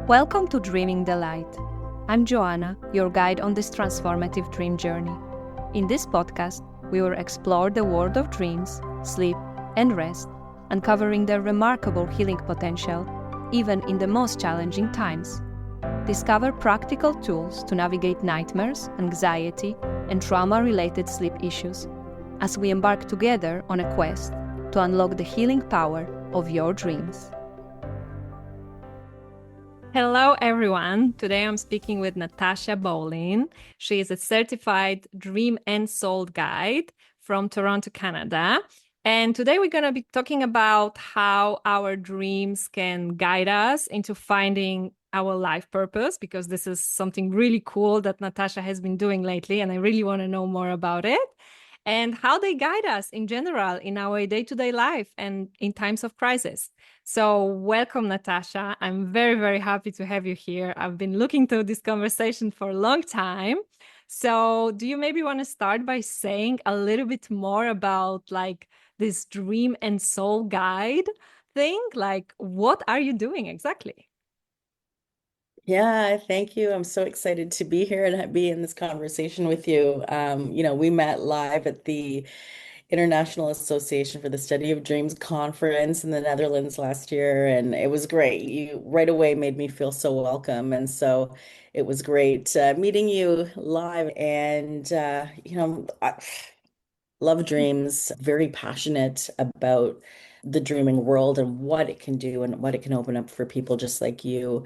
Welcome to Dreaming the Light. I'm Joanna, your guide on this transformative dream journey. In this podcast, we will explore the world of dreams, sleep, and rest, uncovering their remarkable healing potential, even in the most challenging times. Discover practical tools to navigate nightmares, anxiety, and trauma-related sleep issues as we embark together on a quest to unlock the healing power of your dreams. Hello, everyone. Today I'm speaking with Natasha Bolvin. She is a certified dream and soul guide from Toronto, Canada. And today we're going to be talking about how our dreams can guide us into finding our life purpose, because this is something really cool that Natasha has been doing lately, and I really want to know more about it. And how they guide us in general in our day-to-day life and in times of crisis. So welcome, Natasha. I'm very, very happy to have you here. I've been looking to this conversation for a long time. So do you maybe want to start by saying a little bit more about like this dream and soul guide thing? Like, what are you doing exactly? Yeah, thank you. I'm so excited to be here and be in this conversation with you. We met live at the International Association for the Study of Dreams conference in the Netherlands last year, and it was great. You right away made me feel so welcome, and so it was great meeting you live. And I love dreams, very passionate about the dreaming world and what it can do and what it can open up for people just like you.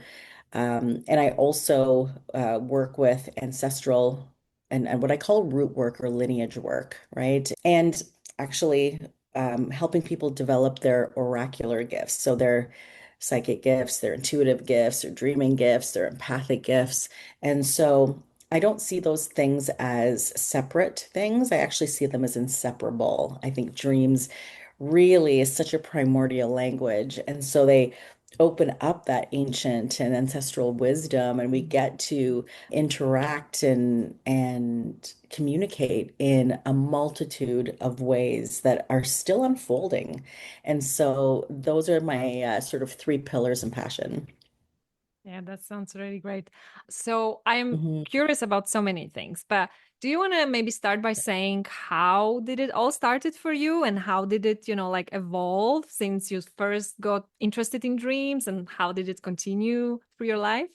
And I also work with ancestral and what I call root work or lineage work, right? And actually helping people develop their oracular gifts. So their psychic gifts, their intuitive gifts, their dreaming gifts, their empathic gifts. And so I don't see those things as separate things. I actually see them as inseparable. I think dreams really is such a primordial language. And so they open up that ancient and ancestral wisdom, and we get to interact and communicate in a multitude of ways that are still unfolding. And so those are my sort of three pillars in passion. Yeah, that sounds really great. So I'm Mhm. curious about so many things, but do you want to maybe start by saying how did it all started for you and how did it, like evolve since you first got interested in dreams and how did it continue through your life?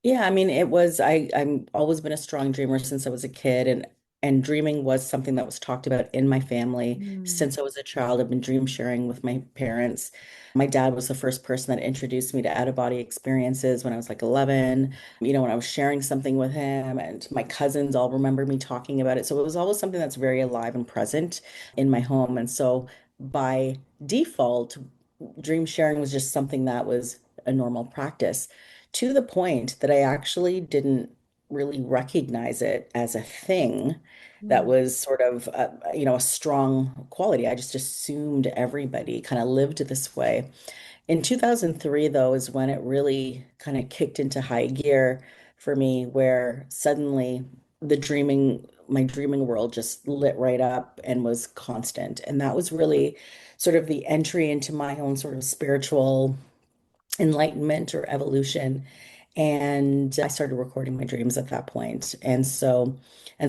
Yeah, I mean, I'm always been a strong dreamer since I was a kid, and dreaming was something that was talked about in my family Mm. since I was a child. I've been dream sharing with my parents. My dad was the first person that introduced me to out-of-body experiences when I was like 11, when I was sharing something with him, and my cousins all remember me talking about it. So it was always something that's very alive and present in my home. And so by default, dream sharing was just something that was a normal practice, to the point that I actually didn't really recognize it as a thing that Mm. was sort of a strong quality. I just assumed everybody kind of lived this way. In 2003, though, is when it really kind of kicked into high gear for me, where suddenly my dreaming world just lit right up and was constant. And that was really sort of the entry into my own sort of spiritual enlightenment or evolution. And I started recording my dreams at that point. And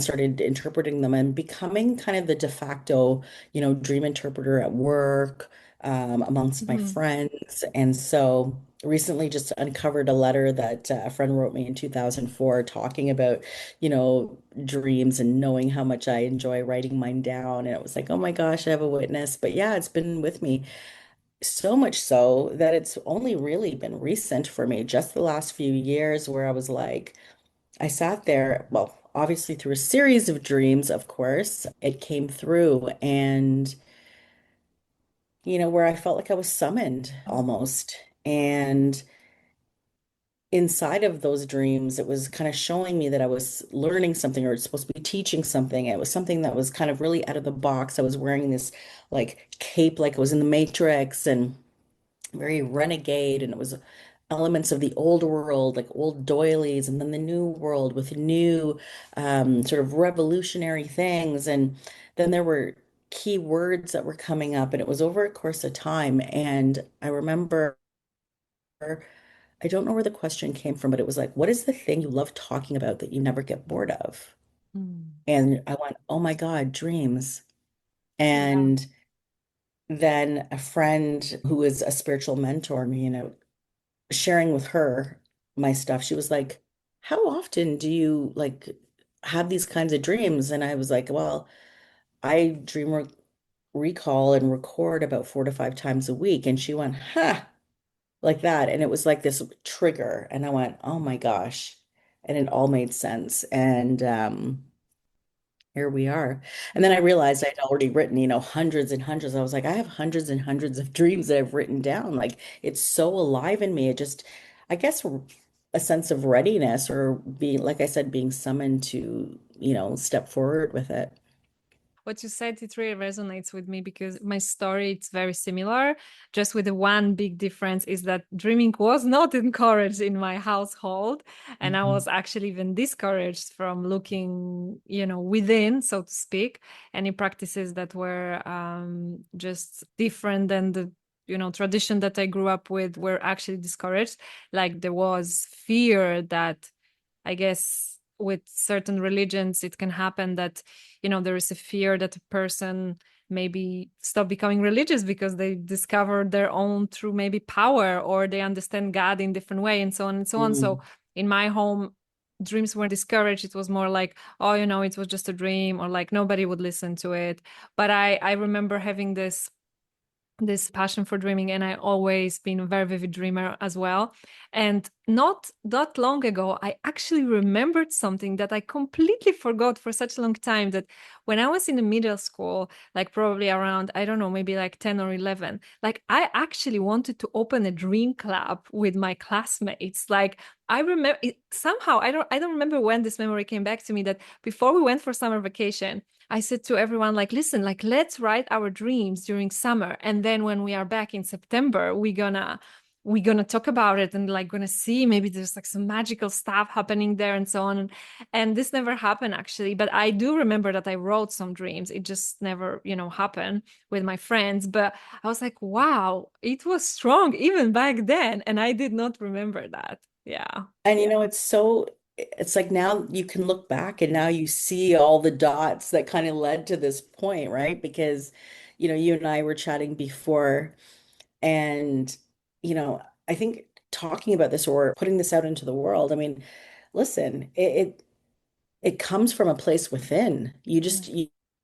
started interpreting them and becoming kind of the de facto, dream interpreter at work, amongst my Mhm. friends. And so recently just uncovered a letter that a friend wrote me in 2004 talking about, dreams and knowing how much I enjoy writing mine down. And it was like, oh my gosh, I have a witness. But yeah, it's been with me so much so that it's only really been recent for me, just the last few years, where I was like, I sat there, well, obviously through a series of dreams, of course, it came through, and, where I felt like I was summoned almost. And inside of those dreams, it was kind of showing me that I was learning something or supposed to be teaching something. It was something that was kind of really out of the box. I was wearing this like cape, like I was in the Matrix, and very renegade, and it was elements of the old world, like old doilies, and then the new world with new sort of revolutionary things. And then there were key words that were coming up, and it was over a course of time. And I remember I don't know where the question came from, but it was like, what is the thing you love talking about that you never get bored of? Mm. And I went, oh my God, dreams. Yeah. And then a friend who is a spiritual mentor, sharing with her my stuff, she was like, how often do you like have these kinds of dreams? And I was like, well, I recall and record about 4 to 5 times a week. And she went, huh, like that. And it was like this trigger. And I went, oh my gosh. And it all made sense. And here we are. And then I Yeah. realized I'd already written, hundreds and hundreds. I was like, I have hundreds and hundreds of dreams that I've written down. Like it's so alive in me. It just, I guess, a sense of readiness or being, like I said, being summoned to, step forward with it. What you said, it really resonates with me because my story, it's very similar, just with the one big difference is that dreaming was not encouraged in my household. And I Mhm. was actually even discouraged from looking, within, so to speak, any practices that were just different than the tradition that I grew up with were actually discouraged. Like there was fear that I guess with certain religions, it can happen that, there is a fear that a person maybe stop becoming religious because they discover their own true maybe power or they understand God in different way and so on and so on. So Mm. in my home, dreams were discouraged. It was more like, oh, it was just a dream or like nobody would listen to it. But I remember having this passion for dreaming and I always been a very vivid dreamer as well. And not that long ago I actually remembered something that I completely forgot for such a long time, that when I was in the middle school, like probably around, I don't know, maybe like 10 or 11, like I actually wanted to open a dream club with my classmates. Like I remember it, somehow I don't remember when this memory came back to me, that before we went for summer vacation I said to everyone, like, listen, like, let's write our dreams during summer. And then when we are back in September, we're gonna talk about it and like gonna see maybe there's like some magical stuff happening there and so on. And this never happened actually. But I do remember that I wrote some dreams. It just never, happened with my friends. But I was like, wow, it was strong even back then. And I did not remember that. Yeah. And it's like now you can look back and now you see all the dots that kind of led to this point, right? Because, you and I were chatting before, and, I think talking about this or putting this out into the world, I mean, listen, it comes from a place within. Yeah.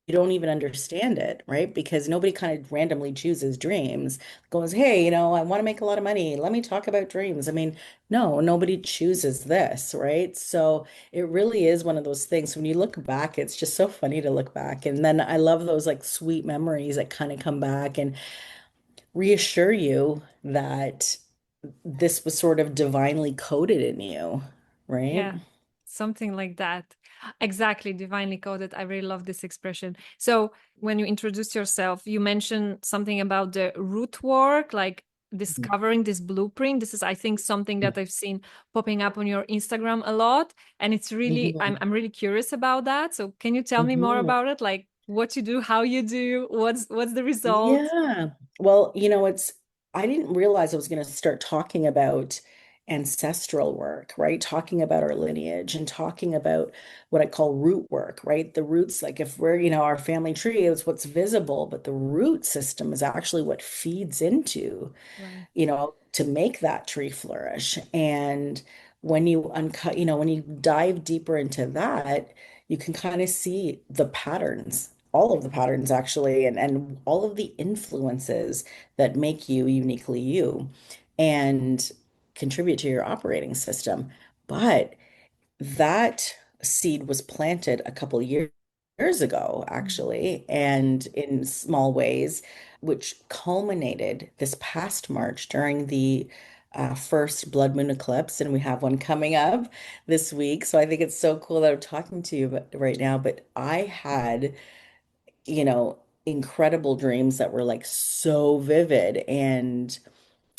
You don't even understand it, right? Because nobody kind of randomly chooses dreams, goes, hey, I want to make a lot of money. Let me talk about dreams. I mean, no, nobody chooses this, right? So it really is one of those things. When you look back, it's just so funny to look back. And then I love those like sweet memories that kind of come back and reassure you that this was sort of divinely coded in you, right? Yeah, something like that. Exactly, divinely coded. I really love this expression. So, when you introduced yourself, you mentioned something about the root work, like discovering this blueprint. This is, I think, something that I've seen popping up on your Instagram a lot, and it's really, I'm Mhm. I'm really curious about that. So, can you tell me more Mhm. about it? Like what you do, how you do, what's the result? Yeah. Well, I didn't realize I was going to start talking about ancestral work, right? Talking about our lineage and talking about what I call root work, right? The roots, like if we're, our family tree is what's visible, but the root system is actually what feeds into Right. to make that tree flourish. And when you uncut, when you dive deeper into that, you can kind of see the patterns, all of the patterns actually, and all of the influences that make you uniquely you and contribute to your operating system. But that seed was planted a couple years ago, Mm. actually, and in small ways, which culminated this past March during the first blood moon eclipse. And we have one coming up this week. So I think it's so cool that I'm talking to you right now. But I had, you know, incredible dreams that were like so vivid. And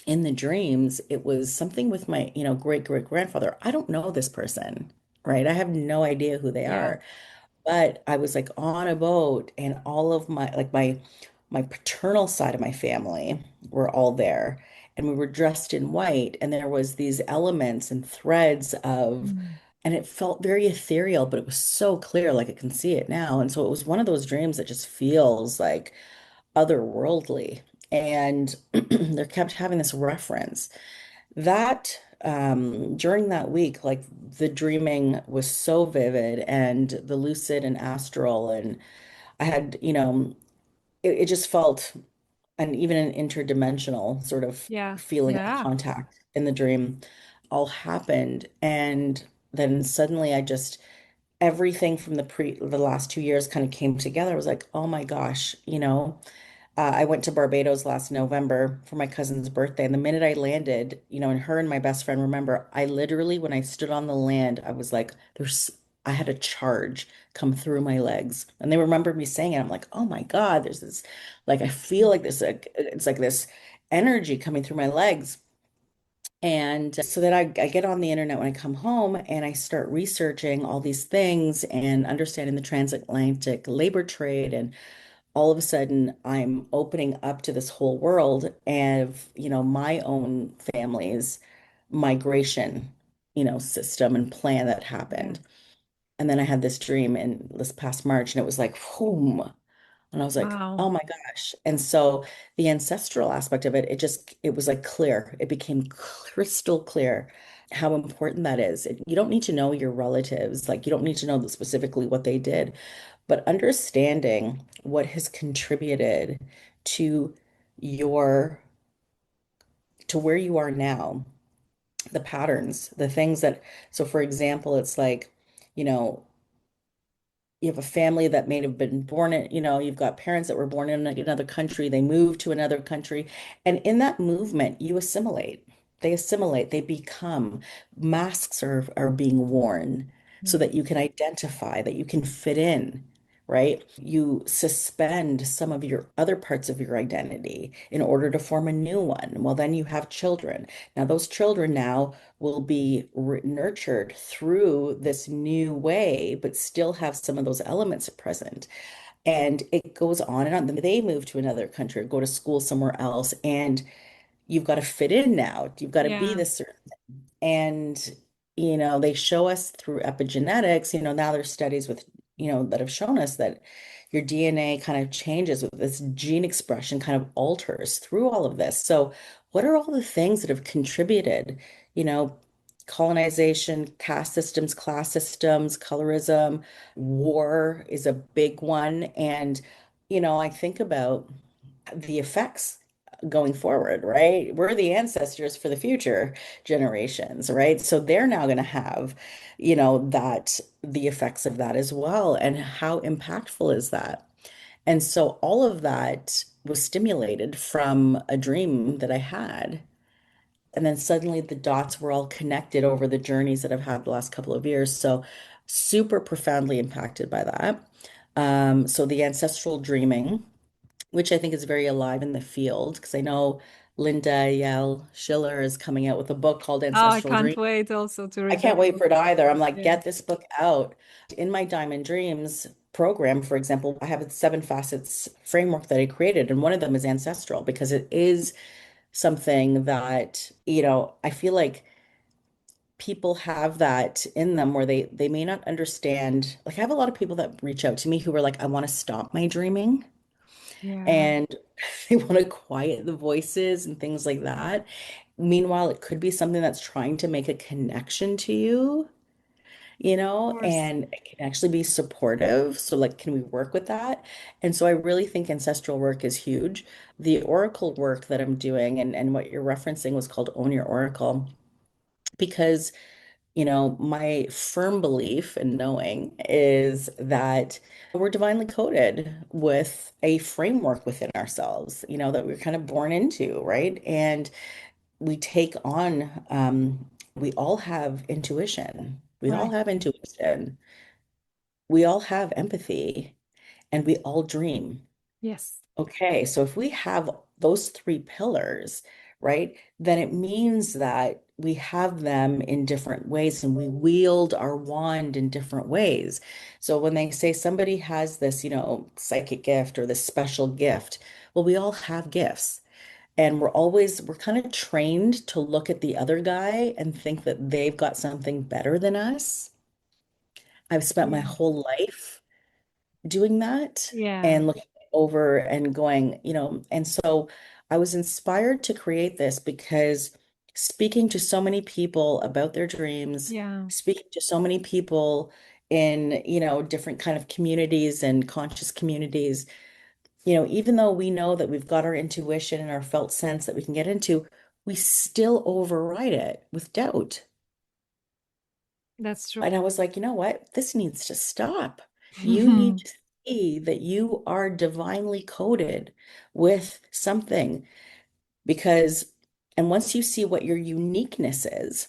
in the dreams, it was something with my, great great grandfather. I don't know this person, right? I have no idea who they Yeah. are. But I was like on a boat, and all of my paternal side of my family were all there. and we were dressed in white, and there was these elements and threads of, Mm. and it felt very ethereal, but it was so clear, like I can see it now. And so it was one of those dreams that just feels like otherworldly. And they kept having this reference that during that week, like the dreaming was so vivid and the lucid and astral, and I had, it just felt and even an interdimensional sort of Yeah. feeling of Yeah. contact in the dream all happened. And then suddenly everything from the last 2 years kind of came together. I was like, oh my gosh, I went to Barbados last November for my cousin's birthday. And the minute I landed, and her and my best friend, remember, I literally, when I stood on the land, I was like, I had a charge come through my legs. And they remember me saying it. I'm like, oh my God, there's this, like, I feel like this, like, it's like this energy coming through my legs. And so then I get on the internet when I come home and I start researching all these things and understanding the transatlantic labor trade. And all of a sudden I'm opening up to this whole world of, my own family's migration, system and plan that Yeah. happened. And then I had this dream in this past March and it was like, boom. And I was like, Wow. oh my gosh. And so the ancestral aspect of it, it was like clear. It became crystal clear how important that is. You don't need to know your relatives, like you don't need to know specifically what they did, but understanding what has contributed to your to where you are now, the patterns, the things that, so for example, it's like, you know, you have a family that may have been born in, you've got parents that were born in another country, they move to another country, and in that movement, you assimilate. They assimilate, they become, masks are being worn so Yeah. that you can identify, that you can fit in, right? You suspend some of your other parts of your identity in order to form a new one. Well, then you have children. Now, those children now will be nurtured through this new way, but still have some of those elements present. And it goes on and on. Then they move to another country or go to school somewhere else. And you've got to fit in now. You've got to be Yeah. this certain. And, they show us through epigenetics, now there's studies with, that have shown us that your DNA kind of changes with this gene expression kind of alters through all of this. So, what are all the things that have contributed, you know, colonization, caste systems, class systems, colorism, war is a big one. And, I think about the effects going forward, right? We're the ancestors for the future generations, right? So they're now going to have, that the effects of that as well. And how impactful is that? And so all of that was stimulated from a dream that I had. And then suddenly the dots were all connected over the journeys that I've had the last couple of years. So super profoundly impacted by that. So the ancestral dreaming, which I think is very alive in the field, because I know Linda Yale Schiller is coming out with a book called Oh, I Ancestral can't Dream. wait also to I read can't that wait book. for it either. I'm like, Yeah. get this book out. In my Diamond Dreams program, for example, I have a 7 facets framework that I created, and one of them is ancestral because it is something that, I feel like people have that in them where they may not understand. Like I have a lot of people that reach out to me who are like, I want to stop my dreaming Yeah. and they want to quiet the voices and things like that. Meanwhile, it could be something that's trying to make a connection to you, Of course. and it can actually be supportive. So, like, can we work with that? And so, I really think ancestral work is huge. The oracle work that I'm doing and what you're referencing was called Own Your Oracle, because my firm belief and knowing is that we're divinely coded with a framework within ourselves, that we're kind of born into, right? And we take on, we all have intuition. We all Right. have intuition. We all have empathy and we all dream. Yes. Okay, so if we have those three pillars, right, then it means that we have them in different ways and we wield our wand in different ways. So when they say somebody has this, psychic gift or this special gift, well, we all have gifts. And we're kind of trained to look at the other guy and think that they've got something better than us. I've spent my Yeah. whole life doing that Yeah. and looking over and going, and so I was inspired to create this because speaking to so many people about their dreams, Yeah. speaking to so many people in, different kind of communities and conscious communities, even though we know that we've got our intuition and our felt sense that we can get into, we still override it with doubt. That's true. And I was like, you know what? This needs to stop. You need to see that you are divinely coded with something because, and once you see what your uniqueness is,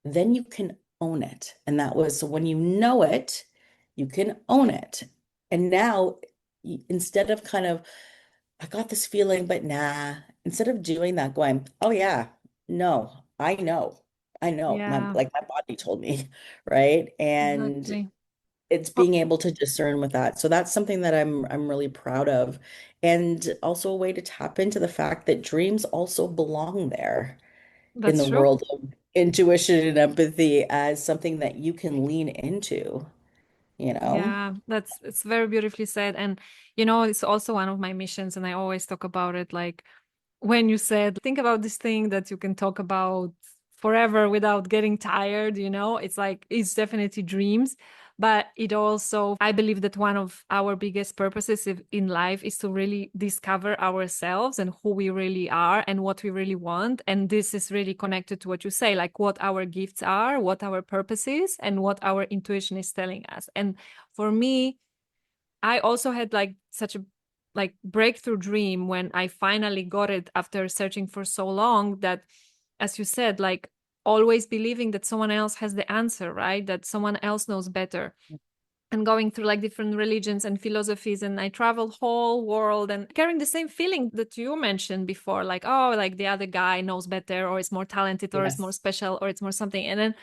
then you can own it. And that was so when you know it, you can own it. And now, instead of kind of, I got this feeling, but nah, instead of doing that, going, oh yeah, no, I know, Yeah, my body told me, right? And exactly. it's Oh, being able to discern with that. So that's something that I'm really proud of. And also a way to tap into the fact that dreams also belong there in that's the true. world of intuition and empathy as something that you can lean into, you know? Yeah, that's it's very beautifully said. And it's also one of my missions, and I always talk about it. Like when you said, think about this thing that you can talk about forever without getting tired, it's like it's definitely dreams. But it also, I believe that one of our biggest purposes in life is to really discover ourselves and who we really are and what we really want. And this is really connected to what you say, like what our gifts are, what our purpose is, and what our intuition is telling us. And for me, I also had like such a breakthrough dream when I finally got it after searching for so long that, as you said, like always believing that someone else has the answer, right? That someone else knows better. And going through like different religions and philosophies, and I traveled whole world and carrying the same feeling that you mentioned before, like, oh, like the other guy knows better, or is more talented, or is more Yes. special, or it's more something. And then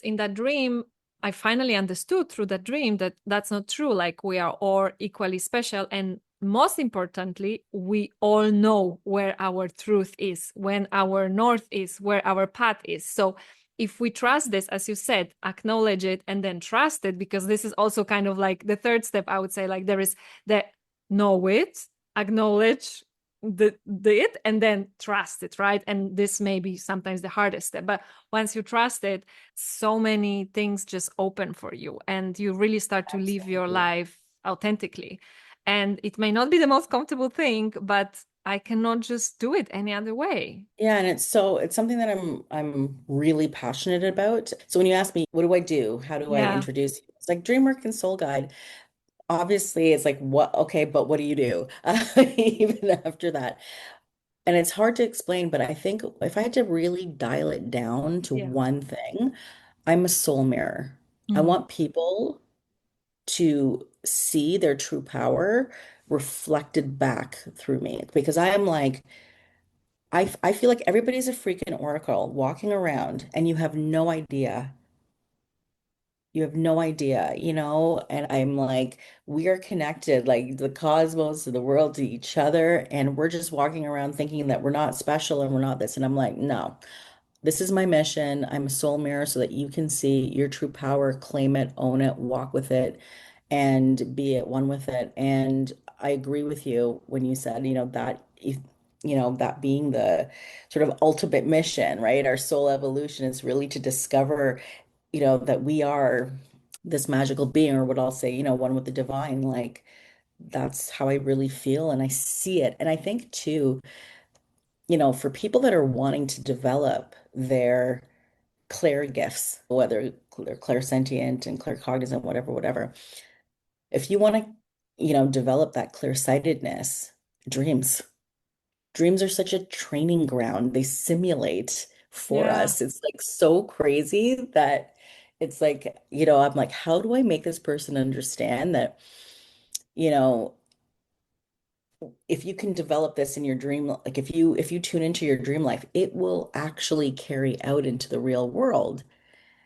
in that dream, I finally understood through that dream that that's not true. Like we are all equally special, and most importantly, we all know where our truth is, when our north is, where our path is. So if we trust this, as you said, acknowledge it and then trust it, because this is also kind of like the third step. I would say, like, there is the know it, acknowledge the it, and then trust it, right? And this may be sometimes the hardest step, but once you trust it, so many things just open for you, and you really start to live your Absolutely. life authentically. And it may not be the most comfortable thing, but I cannot just do it any other way. Yeah, and it's something that I'm really passionate about. So when you ask me, what do I do? How do I Yeah. introduce you? It's like Dreamwork and Soul Guide. Obviously, it's like what, okay, but what do you do? Even after that. And it's hard to explain, but I think if I had to really dial it down to Yeah. one thing, I'm a soul mirror. I Mm. want people to see their true power reflected back through me because I am like, I feel like everybody's a freaking oracle walking around and you have no idea. You have no idea, And I'm like, we are connected, like the cosmos to the world to each other. And we're just walking around thinking that we're not special and we're not this. And I'm like, no, this is my mission. I'm a soul mirror so that you can see your true power, claim it, own it, walk with it, and be at one with it. And I agree with you when you said, that if, that being the sort of ultimate mission, right? Our soul evolution is really to discover, that we are this magical being, or what I'll say, one with the divine. Like that's how I really feel and I see it. And I think too, for people that are wanting to develop their clair gifts, whether they're clairsentient and claircognizant, whatever, if you want to, develop that clear-sightedness, dreams. Dreams are such a training ground. They simulate for Yeah. us. It's like so crazy that it's like, I'm like, how do I make this person understand that, you know, if you can develop this in your dream, like if you tune into your dream life, it will actually carry out into the real world.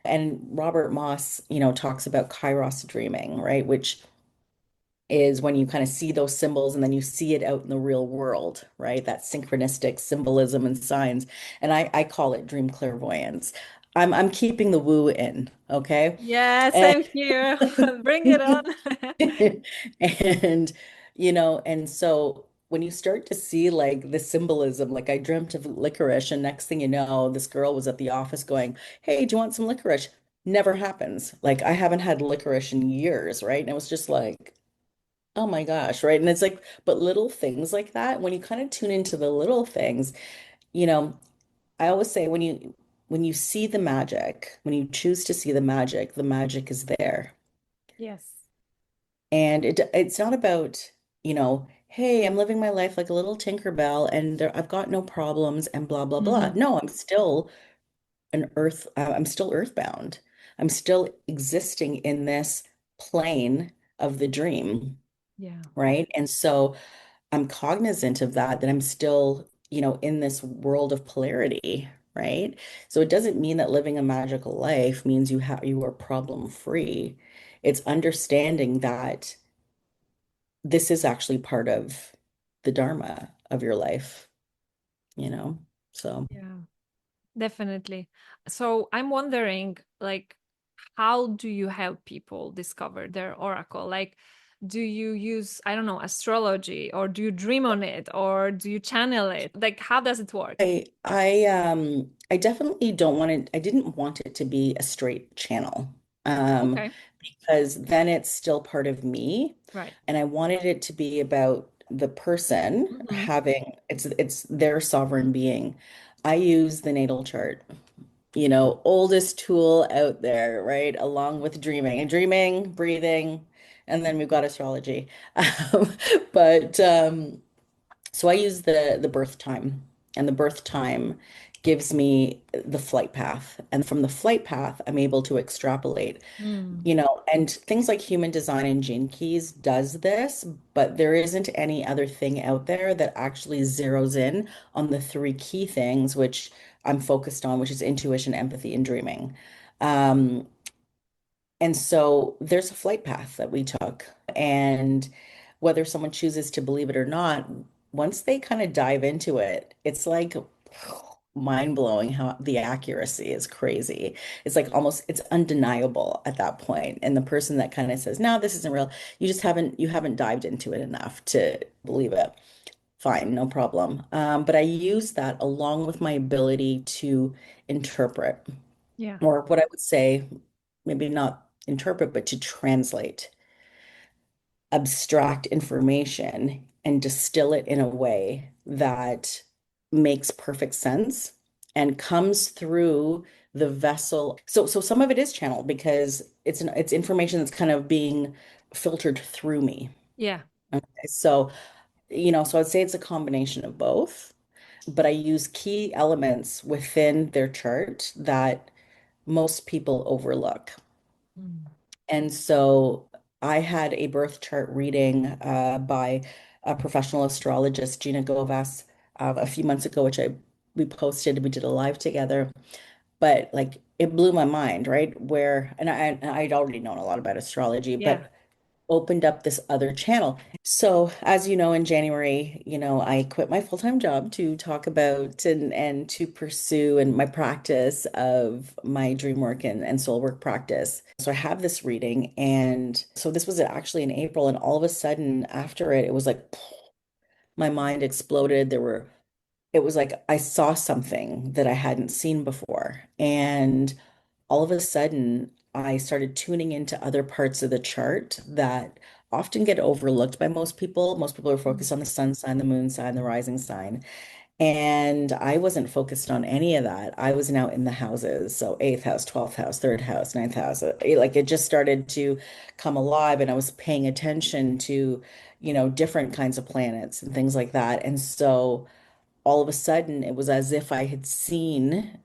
And Robert Moss, talks about Kairos dreaming, right? Which is when you kind of see those symbols and then you see it out in the real world, right? That synchronistic symbolism and signs. And I call it dream clairvoyance. I'm keeping the woo in, okay? Yeah, And same here. Bring it on. and and so when you start to see like the symbolism, like I dreamt of licorice, and next thing you know, this girl was at the office going, "Hey, do you want some licorice?" Never happens. Like I haven't had licorice in years, right? And it was just like, oh my gosh, right? And it's like, but little things like that, when you kind of tune into the little things, you know, I always say when you see the magic, when you choose to see the magic is there. Yes. And it's not about, hey, I'm living my life like a little Tinkerbell and I've got no problems and blah, blah, blah. Hmm. No, I'm still earthbound. I'm still existing in this plane of the dream, Yeah. right? And so I'm cognizant of that I'm still, in this world of polarity, right? So it doesn't mean that living a magical life means you are problem free. It's understanding that this is actually part of the dharma of your life, you know? So Yeah, definitely. So I'm wondering, like, how do you help people discover their oracle? Like, do you use, I don't know, astrology, or do you dream on it, or do you channel it? Like, how does it work? I definitely don't want it, I didn't want it to be a straight channel. Um, Okay. because then it's still part of me. Right. And I wanted it to be about the person Hmm. having it's their sovereign being. I use the natal chart, oldest tool out there, right? Along with dreaming and dreaming, breathing, and then we've got astrology. Um, but so I use the birth time, and the birth time gives me the flight path. And from the flight path, I'm able to extrapolate, Mm. and things like human design and gene keys does this, but there isn't any other thing out there that actually zeroes in on the three key things which I'm focused on, which is intuition, empathy, and dreaming. Um, and so there's a flight path that we took. And whether someone chooses to believe it or not, once they kind of dive into it, it's like mind blowing how the accuracy is crazy. It's like almost it's undeniable at that point. And the person that kind of says, "No, this isn't real," you haven't dived into it enough to believe it. Fine, no problem. But I use that along with my ability to interpret, Yeah. or what I would say, maybe not interpret, but to translate abstract information and distill it in a way that makes perfect sense and comes through the vessel. So some of it is channeled because it's information that's kind of being filtered through me. Yeah. Okay. So I'd say it's a combination of both, but I use key elements within their chart that most people overlook. Mm. And so I had a birth chart reading by a professional astrologist, Gina Govas, a few months ago, which we posted. We did a live together, but like it blew my mind, right? I'd already known a lot about astrology, Yeah. but opened up this other channel. So, as you know, in January, I quit my full-time job to talk about and to pursue and my practice of my dream work and soul work practice. So I have this reading, and so this was actually in April, and all of a sudden after it was like my mind exploded. It was like I saw something that I hadn't seen before. And all of a sudden, I started tuning into other parts of the chart that often get overlooked by most people. Most people are Mm. focused on the sun sign, the moon sign, the rising sign. And I wasn't focused on any of that. I was now in the houses. So eighth house, 12th house, third house, ninth house. Like it just started to come alive. And I was paying attention to, different kinds of planets and things like that. And so all of a sudden, it was as if I had seen,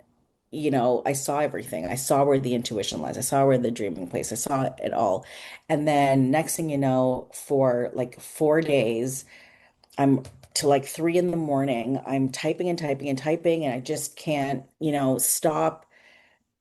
I saw everything. I saw where the intuition lies. I saw where the dreaming place. I saw it all. And then next thing you know, for like 4 days, I'm to like 3 in the morning, I'm typing and typing and typing, and I just can't, stop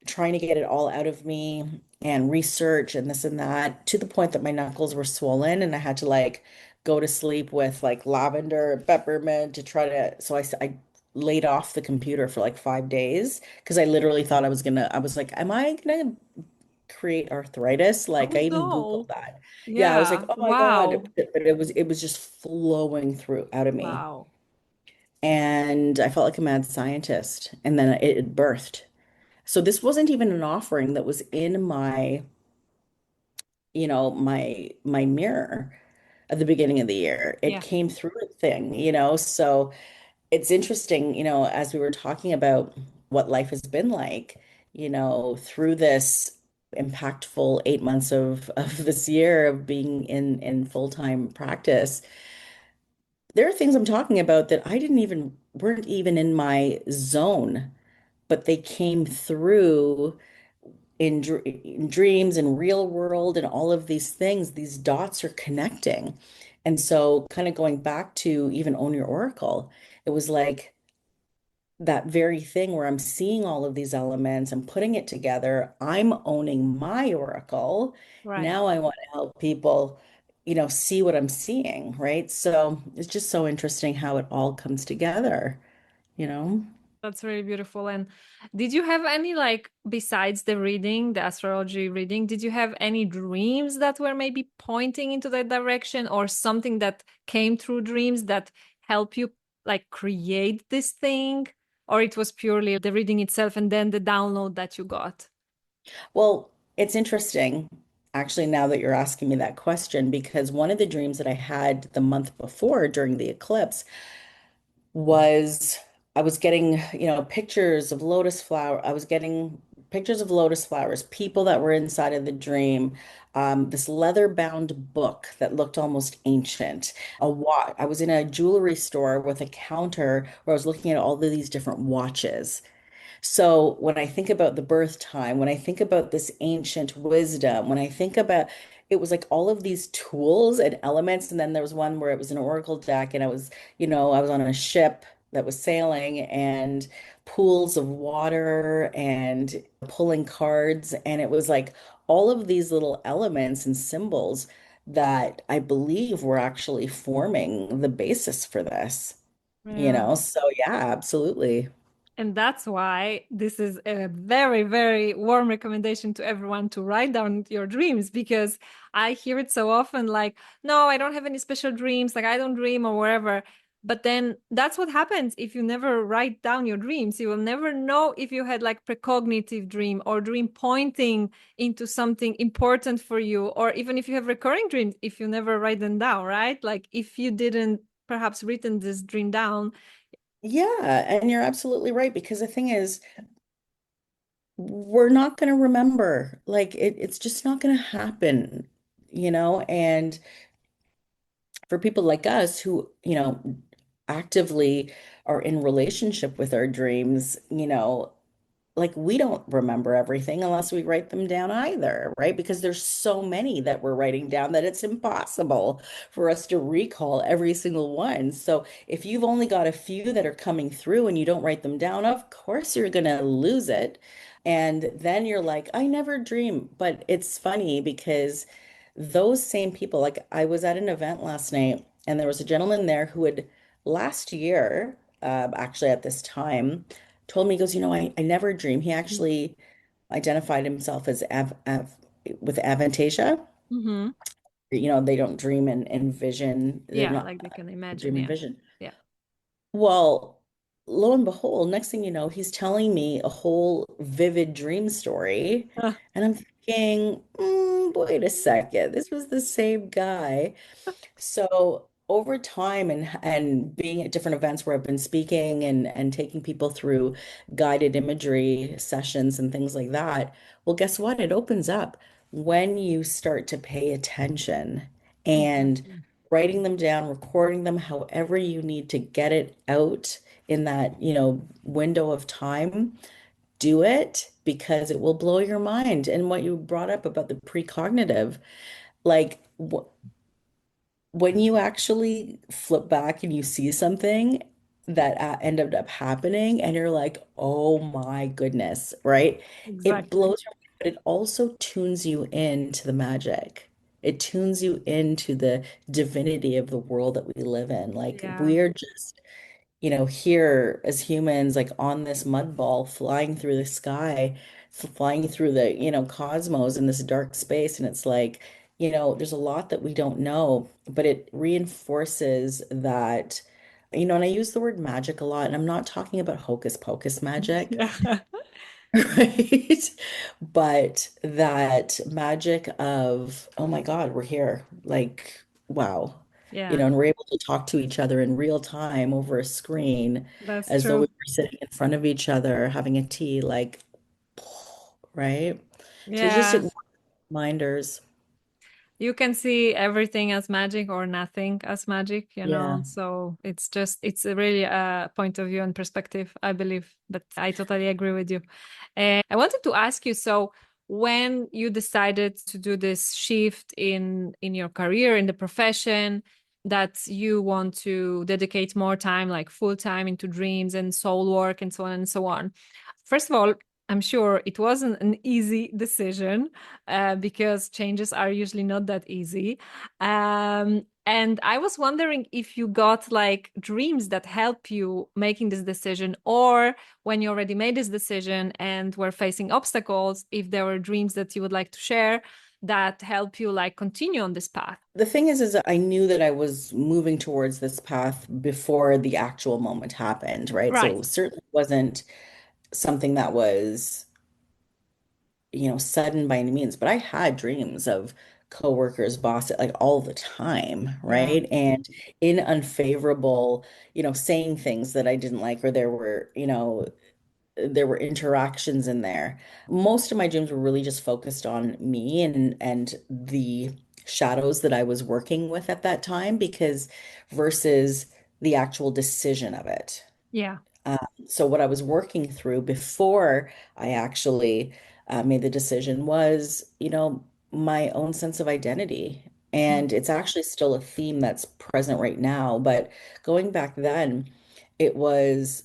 trying to get it all out of me. and research and this and that to the point that my knuckles were swollen and I had to like go to sleep with like lavender and peppermint to try to I laid off the computer for like 5 days because I literally thought I was like, am I gonna create arthritis? Like Oh I even Googled no. that. Yeah, I was like, Yeah. oh my God. Wow. But it was just flowing through out of me. Wow. And I felt like a mad scientist. And then it birthed. So this wasn't even an offering that was in my, my mirror at the beginning of the year. It Yeah. came through a thing. So it's interesting, as we were talking about what life has been like, through this impactful 8 months of this year of being in full-time practice. There are things I'm talking about that I didn't even weren't even in my zone, but they came through in dreams and real world and all of these things. These dots are connecting. And so kind of going back to even Own Your Oracle, it was like that very thing where I'm seeing all of these elements, I'm putting it together, I'm owning my oracle. Right. Now I want to help people, see what I'm seeing, right? So it's just so interesting how it all comes together, you know? That's really beautiful. And did you have any, like, besides the reading, the astrology reading, did you have any dreams that were maybe pointing into that direction or something that came through dreams that help you, like, create this thing? Or it was purely the reading itself and then the download that you got? Well, it's interesting, actually, now that you're asking me that question, because one of the dreams that I had the month before during the eclipse was I was getting, pictures of lotus flower. I was getting pictures of lotus flowers, people that were inside of the dream, this leather-bound book that looked almost ancient, a watch. I was in a jewelry store with a counter where I was looking at all of these different watches. So when I think about the birth time, when I think about this ancient wisdom, when I think about it was like all of these tools and elements, and then there was one where it was an oracle deck, and I was on a ship that was sailing and pools of water and pulling cards, and it was like all of these little elements and symbols that I believe were actually forming the basis for this. Yeah. So yeah, absolutely. And that's why this is a very, very warm recommendation to everyone to write down your dreams because I hear it so often like, no, I don't have any special dreams, like I don't dream or whatever. But then that's what happens if you never write down your dreams. You will never know if you had like precognitive dream or dream pointing into something important for you, or even if you have recurring dreams, if you never write them down, right? Like if you didn't perhaps written this dream down. Yeah, and you're absolutely right because the thing is, we're not going to remember. Like it's just not going to happen. And for people like us who, actively are in relationship with our dreams, like we don't remember everything unless we write them down either, right? Because there's so many that we're writing down that it's impossible for us to recall every single one. So if you've only got a few that are coming through and you don't write them down, of course you're gonna lose it. And then you're like, I never dream. But it's funny because those same people, like I was at an event last night and there was a gentleman there who had last year, actually at this time, told me, he goes, I never dream. He actually identified himself as with aphantasia. Mhm. They don't dream in vision. They're Yeah, not like they can imagine. dream in Yeah. vision. Yeah. Well, lo and behold, next thing you know, he's telling me a whole vivid dream story. Ah, And I'm thinking, wait a second, this was the same guy. So over time and being at different events where I've been speaking and taking people through guided imagery sessions and things like that, well, guess what? It opens up when you start to pay attention and exactly. writing them down, recording them however you need to get it out in that, window of time. Do it because it will blow your mind. And what you brought up about the precognitive, like when you actually flip back and you see something that ended up happening and you're like, oh my goodness, right? It Exactly. blows. but it also tunes you into the magic. It tunes you into the divinity of the world that we live in. Like Yeah. we're just, here as humans, like on this mud ball flying through the sky, flying through the, cosmos in this dark space. And it's like, there's a lot that we don't know, but it reinforces that, and I use the word magic a lot, and I'm not talking about hocus pocus magic. Yeah. Right? But that magic of, oh my God, we're here. Like, wow. Yeah, And we're able to talk to each other in real time over a screen that's as though we true. were sitting in front of each other having a tea, like, right? So just Yeah. reminders. You can see everything as magic or nothing as magic, you know. Yeah. So it's really a point of view and perspective, I believe. But I totally agree with you. And I wanted to ask you, so when you decided to do this shift in your career, in the profession, that you want to dedicate more time, like full time into dreams and soul work and so on and so on. First of all, I'm sure it wasn't an easy decision because changes are usually not that easy. And I was wondering if you got like dreams that help you making this decision, or when you already made this decision and were facing obstacles, if there were dreams that you would like to share that help you like continue on this path. The thing is that I knew that I was moving towards this path before the actual moment happened, right? Right. So it certainly wasn't something that was sudden by any means, but I had dreams of coworkers, bosses, like all the time, Yeah. right? And in unfavorable, saying things that I didn't like, or there were interactions in there. Most of my dreams were really just focused on me and the shadows that I was working with at that time, because versus the actual decision of it. Yeah. Um, so what I was working through before I actually made the decision was, my own sense of identity. Mm. And it's actually still a theme that's present right now. But going back then, it was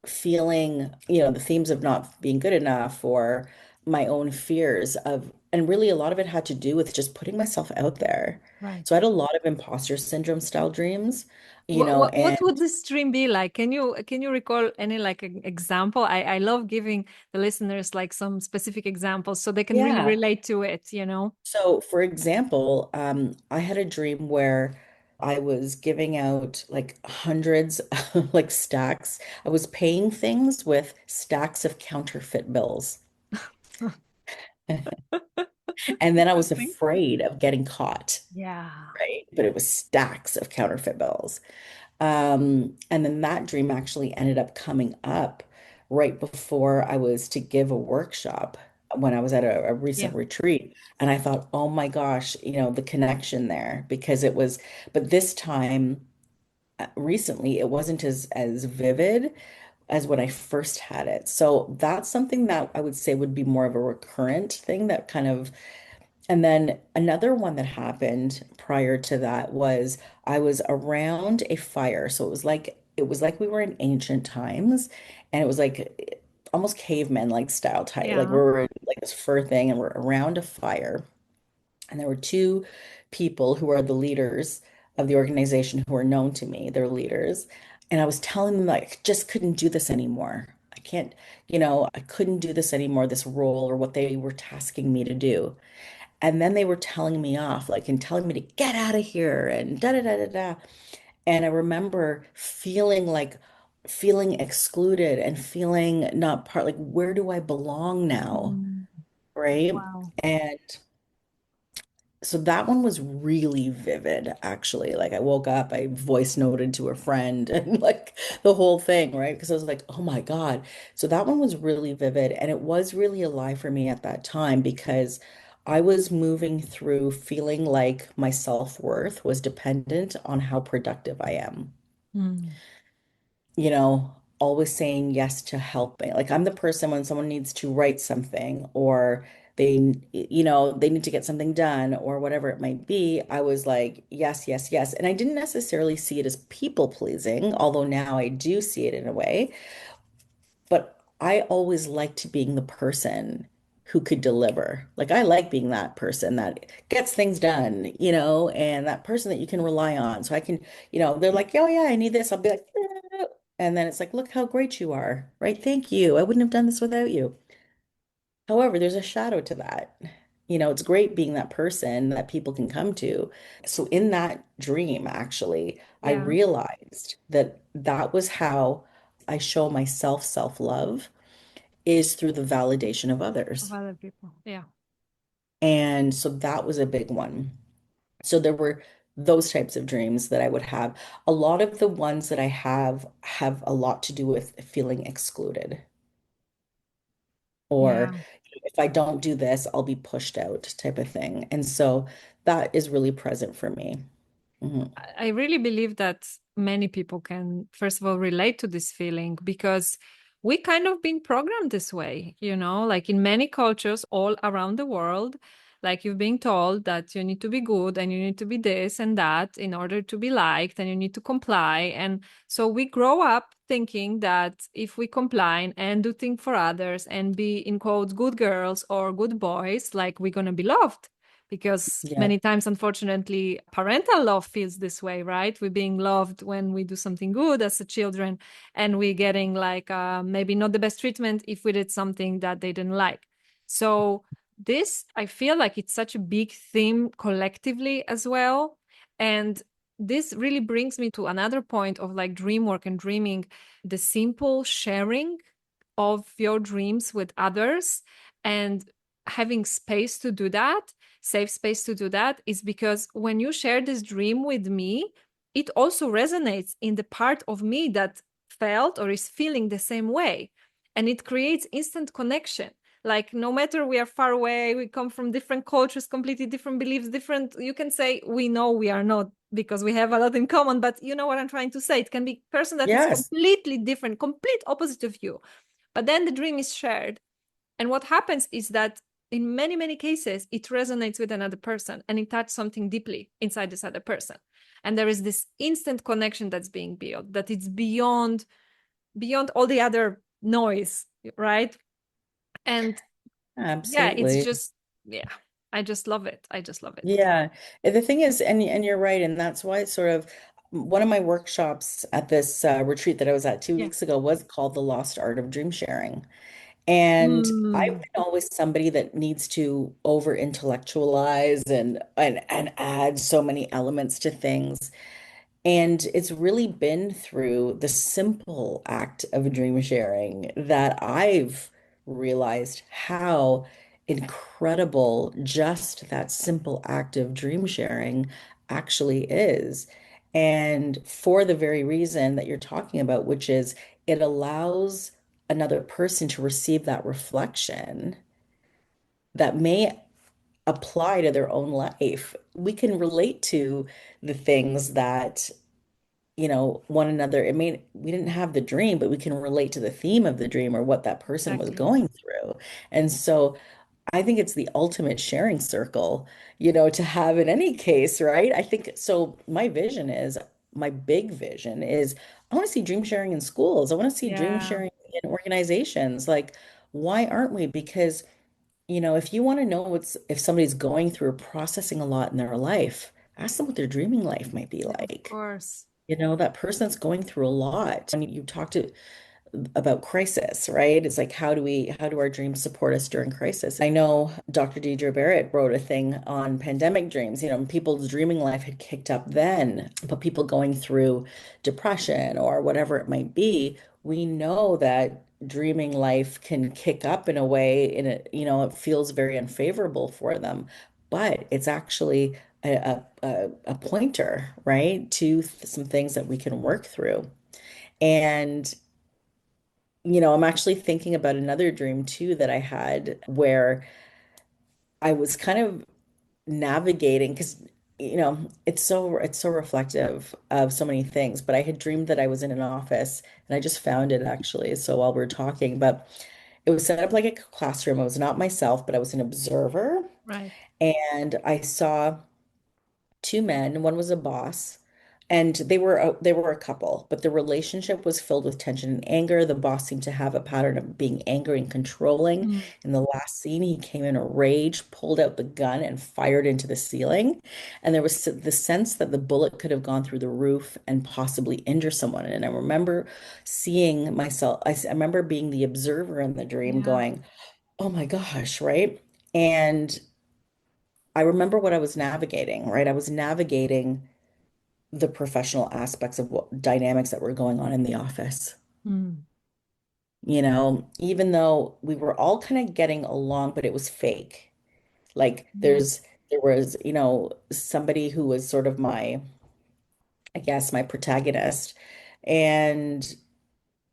feeling, the themes of not being good enough, or my own fears of, and really a lot of it had to do with just putting myself out there. Right. So I had a lot of imposter syndrome style dreams, What and would this stream be like? Can you recall any like example? I love giving the listeners like some specific examples so they can really yeah. relate to it, you know? So, for example, I had a dream where I was giving out like hundreds, like stacks. I was paying things with stacks of counterfeit bills. And then I was Interesting. afraid of getting caught, Yeah. right? But it was stacks of counterfeit bills. And then that dream actually ended up coming up right before I was to give a workshop when I was at a Yeah. recent retreat. And I thought, oh my gosh, the connection there, because it was, but this time recently, it wasn't as vivid as when I first had it. So that's something that I would say would be more of a recurrent thing that kind of, and then another one that happened prior to that was I was around a fire. So it was like we were in ancient times, and it was like almost cavemen like style type. Like we Yeah. were in, like this fur thing, and we're around a fire. And there were two people who are the leaders of the organization who are known to me. They're leaders. And I was telling them like I just couldn't do this anymore. I can't, I couldn't do this anymore, this role or what they were tasking me to do. And then they were telling me off, like, and telling me to get out of here and da da da da da. And I remember feeling excluded and feeling not part, like, where do I belong now? Mm. Right. Wow. And so that one was really vivid, actually. Like, I woke up, I voice noted to a friend and like the whole thing, right? Because I was like, oh my God. So that one was really vivid. And it was really alive for me at that time because I was moving through feeling like my self-worth was dependent on how productive I am, Mm. always saying yes to helping. Like I'm the person when someone needs to write something or they need to get something done or whatever it might be. I was like, yes, yes, yes. And I didn't necessarily see it as people pleasing, although now I do see it in a way. But I always liked being the person who could deliver. Like I like being that person that gets things done, you know, and that person that you can rely on. So I can, you know, they're like, oh yeah, I need this. I'll be like, and then it's like, look how great you are, right? Thank you. I wouldn't have done this without you. However, there's a shadow to that. You know, it's great being that person that people can come to. So in that dream, actually, I Yeah. realized that that was how I show myself self-love is through the validation of Of others. other people. Yeah. And so that was a big one. So there were those types of dreams that I would have. A lot of the ones that I have a lot to do with feeling excluded, or Yeah. if I don't do this, I'll be pushed out type of thing. And so that is really present for me. Mhm. I really believe that many people can, first of all, relate to this feeling because we kind of been programmed this way, like in many cultures all around the world, like you've been told that you need to be good and you need to be this and that in order to be liked and you need to comply. And so we grow up thinking that if we comply and do things for others and be in quotes good girls or good boys, like we're gonna be loved because Yeah. many times unfortunately parental love feels this way, right? We're being loved when we do something good as a children and we're getting like maybe not the best treatment if we did something that they didn't like. So this I feel like it's such a big theme collectively as well. And this really brings me to another point of like dream work and dreaming, the simple sharing of your dreams with others and having space to do that, safe space to do that, is because when you share this dream with me, it also resonates in the part of me that felt or is feeling the same way. And it creates instant connection. Like no matter we are far away, we come from different cultures, completely different beliefs, different, you can say we know we are not because we have a lot in common, but you know what I'm trying to say. It can be a person that is Yes. completely different, complete opposite of you. But then the dream is shared. And what happens is that in many, many cases, it resonates with another person and it touches something deeply inside this other person. And there is this instant connection that's being built, that it's beyond all the other noise, right? And yeah, it's Absolutely. just, yeah, I just love it. I just love it. Yeah. And the thing is, and you're right, and that's why it's sort of one of my workshops at this retreat that I was at two Yeah. weeks ago was called The Lost Art of Dream Sharing. And I've Mm, been always somebody that needs to over intellectualize and add so many elements to things. And it's really been through the simple act of dream sharing that I've realized how incredible just that simple act of dream sharing actually is. And for the very reason that you're talking about, which is it allows another person to receive that reflection that may apply to their own life. We can relate to the things that one another. I mean, we didn't have the dream, but we can relate to the theme of the dream or what that person was exactly. going through. And so I think it's the ultimate sharing circle, to have in any case, right? I think so. My big vision is I want to see dream sharing in schools. I want to see dream Yeah, sharing in organizations. Like, why aren't we? Because, if you want to know if somebody's going through or processing a lot in their life, ask them what their dreaming life might be of like. course. That person's going through a lot. And you talked about crisis, right? It's like, how do our dreams support us during crisis? I know Dr. Deidre Barrett wrote a thing on pandemic dreams. People's dreaming life had kicked up then, but people going through depression or whatever it might be, we know that dreaming life can kick up in a way, it feels very unfavorable for them, but it's actually a pointer, right, to some things that we can work through. And I'm actually thinking about another dream too that I had where I was kind of navigating because it's so reflective of so many things, but I had dreamed that I was in an office and I just found it actually. So while we are talking, but it was set up like a classroom. I was not myself, but I was an observer Right. and I saw two men. One was a boss And they were a couple, but the relationship was filled with tension and anger. The boss seemed to have a pattern of being angry and controlling. Mm. In the last scene, he came in a rage, pulled out the gun, and fired into the ceiling. And there was the sense that the bullet could have gone through the roof and possibly injure someone. And I remember seeing myself, I remember being the observer in the dream Yeah. going, oh my gosh, right? And I remember what I was navigating, right? I was navigating the professional aspects of what dynamics that were going on in the office. Mm. Even though we were all kind of getting along, but it was fake. Like Yeah. there was, somebody who was sort of I guess, my protagonist. And,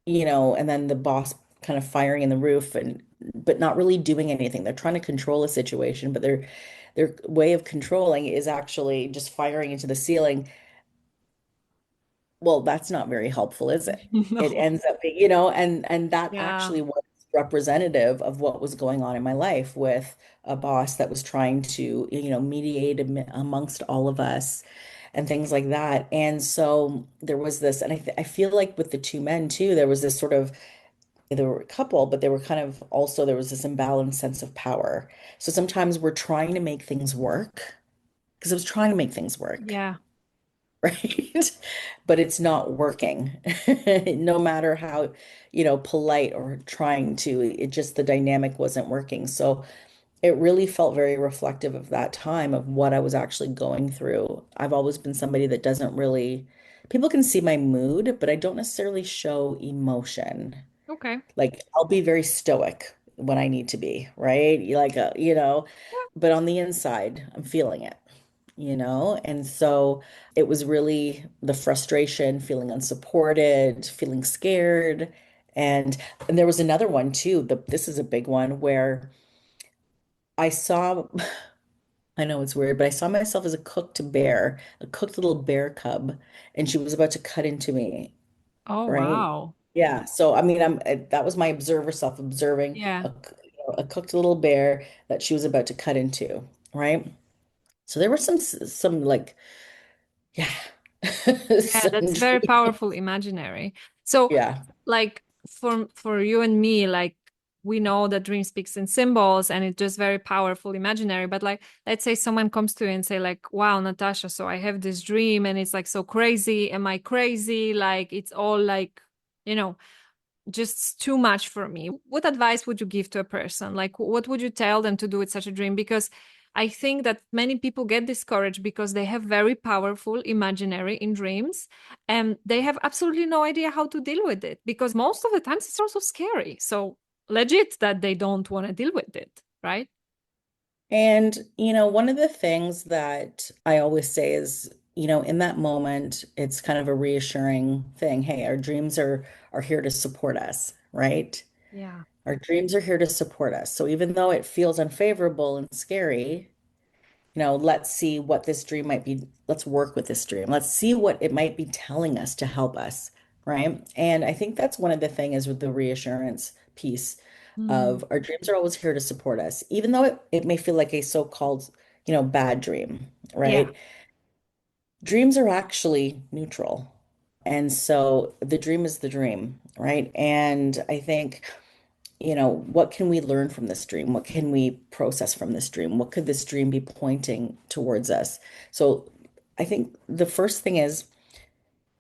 and then the boss kind of firing in the roof but not really doing anything. They're trying to control a situation, but their way of controlling is actually just firing into the ceiling. Well, that's not very helpful, is it? It No. ends up being, and that Yeah. actually was representative of what was going on in my life with a boss that was trying to, mediate amongst all of us and things like that. And so there was this, and I feel like with the two men too, there was this sort of, there were a couple, but they were kind of also, there was this imbalanced sense of power. So sometimes we're trying to make things work because I was trying to make things work, Yeah. right? But it's not working. No matter how, polite or trying to, it just the dynamic wasn't working. So it really felt very reflective of that time of what I was actually going through. I've always been somebody that doesn't really, people can see my mood, but I don't necessarily show emotion. Okay. Like I'll be very stoic when I need to be, right? Yeah. But on the inside, I'm feeling it, And so it was really the frustration, feeling unsupported, feeling scared. And there was another one too. This is a big one where I saw, I know it's weird, but I saw myself as a cooked bear, a cooked little bear cub, and she was about to cut into me, Oh, right? wow. Yeah. So I mean, that was my observer self observing Yeah. a cooked little bear that she was about to cut into, right? So there were some like, yeah, Yeah, some that's very powerful imaginary. So, yeah. like for you and me, like we know that dream speaks in symbols and it's just very powerful imaginary. But like, let's say someone comes to you and say, like, wow, Natasha, so I have this dream and it's like so crazy. Am I crazy? Like it's all like, you know, just too much for me. What advice would you give to a person? Like, what would you tell them to do with such a dream? Because I think that many people get discouraged because they have very powerful imaginary in dreams and they have absolutely no idea how to deal with it because most of the times it's also scary. So legit that they don't want to deal with it, right? And, one of the things that I always say is, in that moment, it's kind of a reassuring thing. Hey, our dreams are here to support us, right? Yeah. Our dreams are here to support us. So even though it feels unfavorable and scary, let's see what this dream might be. Let's work with this dream. Let's see what it might be telling us to help us, right? And I think that's one of the things with the reassurance piece Mm. of our dreams are always here to support us, even though it may feel like a so-called, bad dream, Yeah. right? Dreams are actually neutral. And so the dream is the dream, right? And I think what can we learn from this dream? What can we process from this dream? What could this dream be pointing towards us? So I think the first thing is,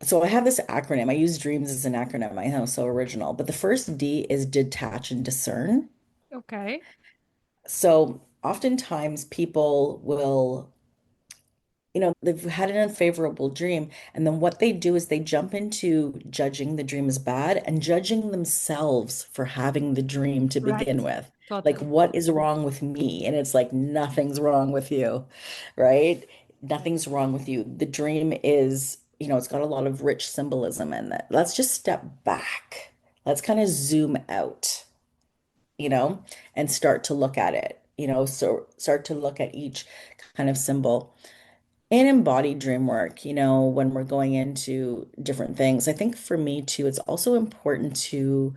so I have this acronym. I use dreams as an acronym. I know, so original. But the first D is detach and discern. Okay. So oftentimes people will they've had an unfavorable dream, and then what they do is they jump into judging the dream as bad and judging themselves for having the dream to Right. begin with. Like, Totally. what is wrong with me? And it's like, nothing's wrong with you, right? Nothing's wrong with you. The dream is, it's got a lot of rich symbolism in it. Let's just step back. Let's kind of zoom out, you know, and start to look at it, so start to look at each kind of symbol. And embodied dream work, when we're going into different things. I think for me too, it's also important to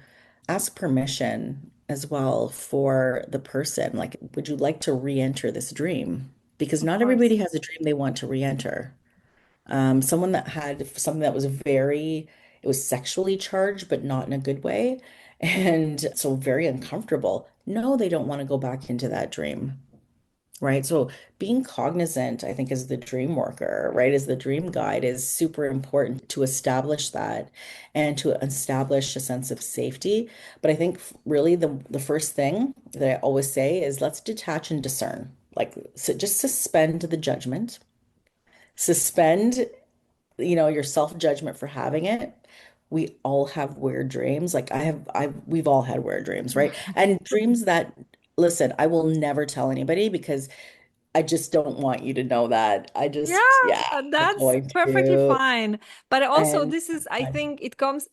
ask permission as well for the person. Like, would you like to re-enter this dream? Because Of not course. everybody has a dream they want to re-enter. Someone that had something that was it was sexually charged, but not in a good way. And so very uncomfortable. No, they don't want to go back into that dream. Right. So being cognizant, I think, as the dream worker, right, as the dream guide is super important to establish that and to establish a sense of safety. But I think really the first thing that I always say is let's detach and discern. Like, so just suspend the judgment, suspend, your self-judgment for having it. We all have weird dreams. Like we've all had weird dreams, right? And dreams that, listen, I will never tell anybody because I just don't want you to know that. Yeah, Yeah, I'm that's going perfectly to. fine. But also, And this is, I think it comes,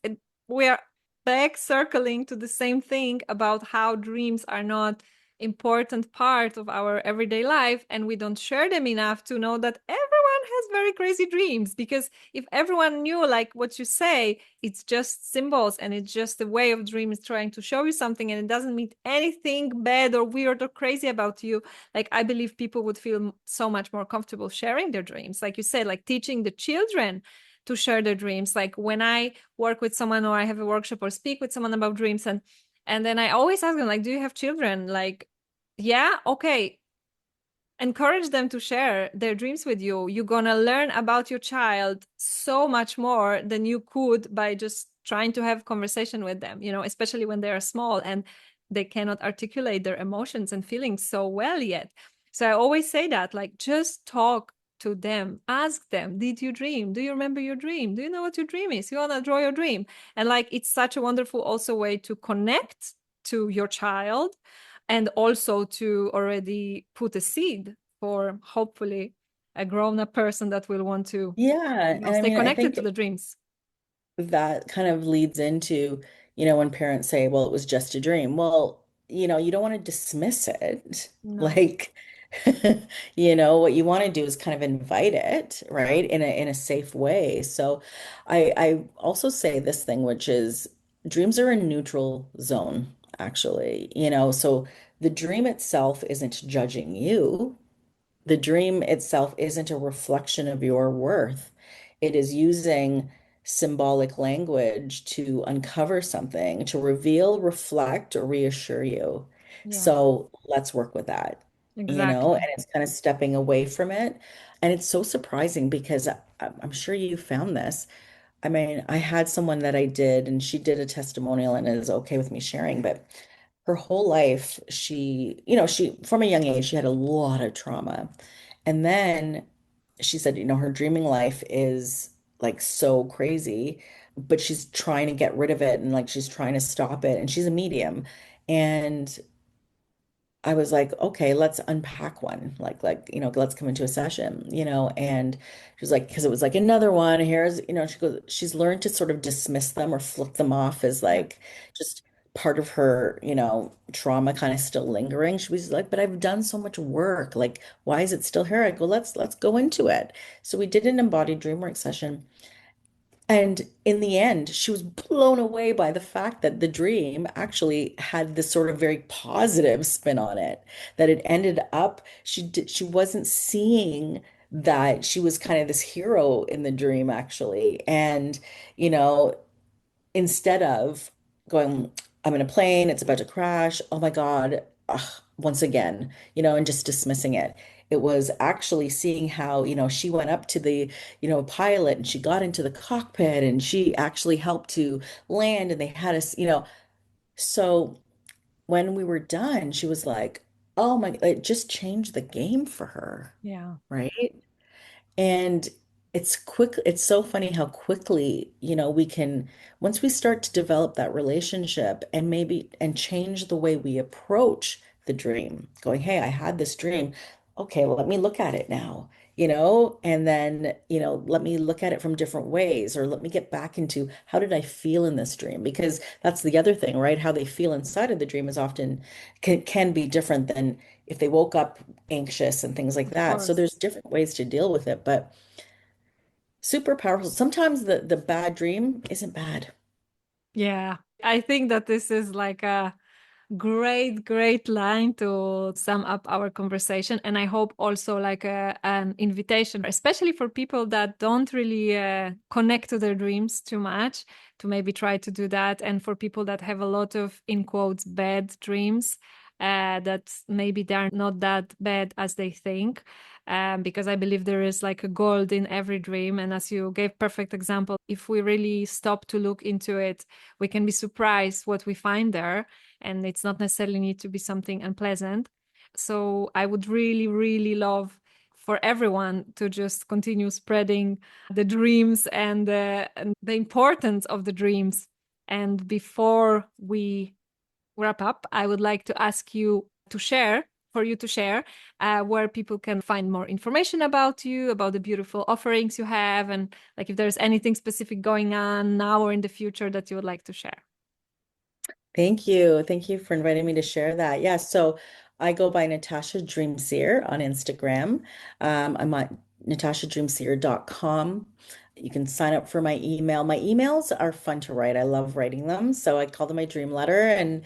we are back circling to the same thing about how dreams are not important part of our everyday life, and we don't share them enough to know that everyone has very crazy dreams. Because if everyone knew, like what you say, it's just symbols and it's just a way of dreams trying to show you something, and it doesn't mean anything bad or weird or crazy about you, like I believe people would feel so much more comfortable sharing their dreams, like you said, like teaching the children to share their dreams. Like when I work with someone or I have a workshop or speak with someone about dreams, and then I always ask them, like, do you have children? Like, yeah, okay, encourage them to share their dreams with you. You're gonna learn about your child so much more than you could by just trying to have conversation with them, especially when they are small and they cannot articulate their emotions and feelings so well yet. So I always say that, like, just talk to them, ask them, did you dream? Do you remember your dream? Do you know what your dream is? You want to draw your dream? And like, it's such a wonderful also way to connect to your child, and also to already put a seed for hopefully a grown-up person that will want to, yeah, and I stay mean, I connected think to the dreams. that kind of leads into, when parents say, well, it was just a dream. Well, you don't want to dismiss it. No. Like, what you want to do is kind of invite it, right? In a safe way. So I also say this thing, which is dreams are a neutral zone, actually. So the dream itself isn't judging you. The dream itself isn't a reflection of your worth. It is using symbolic language to uncover something, to reveal, reflect, or reassure you. Yeah, So let's work with that, and exactly. it's kind of stepping away from it. And it's so surprising because I'm sure you found this. I mean, I had someone that I did, and she did a testimonial and is okay with me sharing, but her whole life, she from a young age, she had a lot of trauma. And then she said, her dreaming life is like so crazy, but she's trying to get rid of it and like she's trying to stop it. And she's a medium. And I was like, okay, let's unpack one. Let's come into a session, and she was like, because it was like another one. Here's, she goes, she's learned to sort of dismiss them or flip them off as Yeah. like just part of her, trauma kind of still lingering. She was like, but I've done so much work. Like, why is it still here? I go, let's go into it. So we did an embodied dreamwork session. And in the end, she was blown away by the fact that the dream actually had this sort of very positive spin on it, that it ended up, she wasn't seeing that she was kind of this hero in the dream, actually. And, you know, instead of going, I'm in a plane, it's about to crash, oh my God, ugh, once again, and just dismissing it. It was actually seeing how, she went up to the, pilot and she got into the cockpit and she actually helped to land and they had us, so when we were done, she was like, oh my, it just changed the game for her, Yeah. right? And it's so funny how quickly, we can, once we start to develop that relationship and maybe and change the way we approach the dream, going, hey, I had this dream. Okay, well, let me look at it now, and then, let me look at it from different ways, or let me get back into how did I feel in this dream? Because that's the other thing, right? How they feel inside of the dream is often can be different than if they woke up anxious and things like Of that. So course. there's different ways to deal with it, but super powerful. Sometimes the bad dream isn't bad. Yeah. I think that this is like Great line to sum up our conversation. And I hope also like an invitation, especially for people that don't really connect to their dreams too much, to maybe try to do that. And for people that have a lot of, in quotes, bad dreams, that maybe they're not that bad as they think. Because I believe there is like a gold in every dream. And as you gave perfect example, if we really stop to look into it, we can be surprised what we find there. And it's not necessarily need to be something unpleasant. So I would really love for everyone to just continue spreading the dreams and the importance of the dreams. And before we wrap up, I would like to ask you to share, where people can find more information about you, about the beautiful offerings you have, and like if there's anything specific going on now or in the future that you would like to share. Thank you. Thank you for inviting me to share that. Yeah, so I go by Natasha Dreamseer on Instagram. I'm at natashadreamseer.com. You can sign up for my email. My emails are fun to write. I love writing them. So I call them my dream letter. And,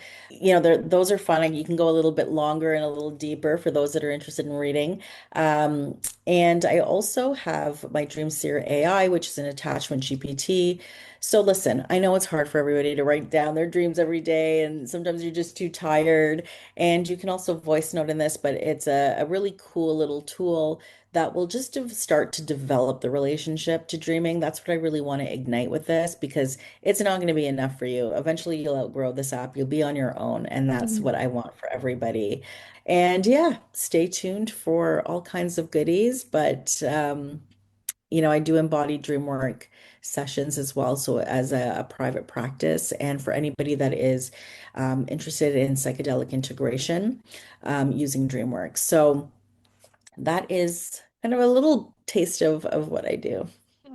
those are fun. And you can go a little bit longer and a little deeper for those that are interested in reading. Um, and I also have my Dreamseer AI, which is an attachment GPT. So listen, I know it's hard for everybody to write down their dreams every day, and sometimes you're just too tired. And you can also voice note in this, but it's a really cool little tool that will just start to develop the relationship to dreaming. That's what I really want to ignite with this because it's not going to be enough for you. Eventually, you'll outgrow this app, you'll be on your own, and that's what I want for everybody. And yeah, stay tuned for all kinds of goodies, but I do embodied dream work sessions as well, so as a private practice. And for anybody that is interested in psychedelic integration using DreamWorks. So that is kind of a little taste of what I do.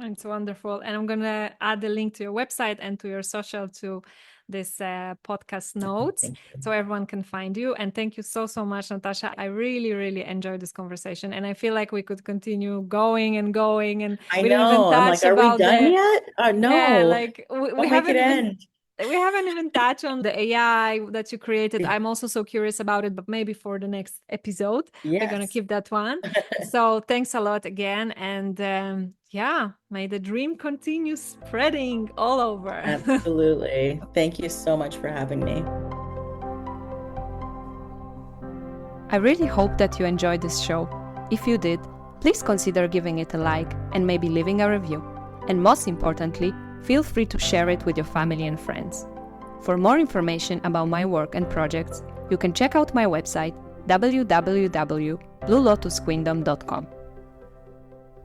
It's wonderful. And I'm going to add the link to your website and to your social to this podcast notes Thank you. so everyone can find you. And thank you so much, Natasha. I really enjoyed this conversation. And I feel like we could continue going and going. And I we didn't even know. I'm touch like, are we about done yet? yeah, No, like don't make it end. we haven't even touched on the AI that you created. I'm also so curious about it, but maybe for the next episode, we're going to Yes. keep that one. So thanks a lot again. And yeah, may the dream continue spreading all over. Absolutely. Thank you so much for having me. I really hope that you enjoyed this show. If you did, please consider giving it a like and maybe leaving a review. And most importantly, feel free to share it with your family and friends. For more information about my work and projects, you can check out my website www.bluelotuskingdom.com.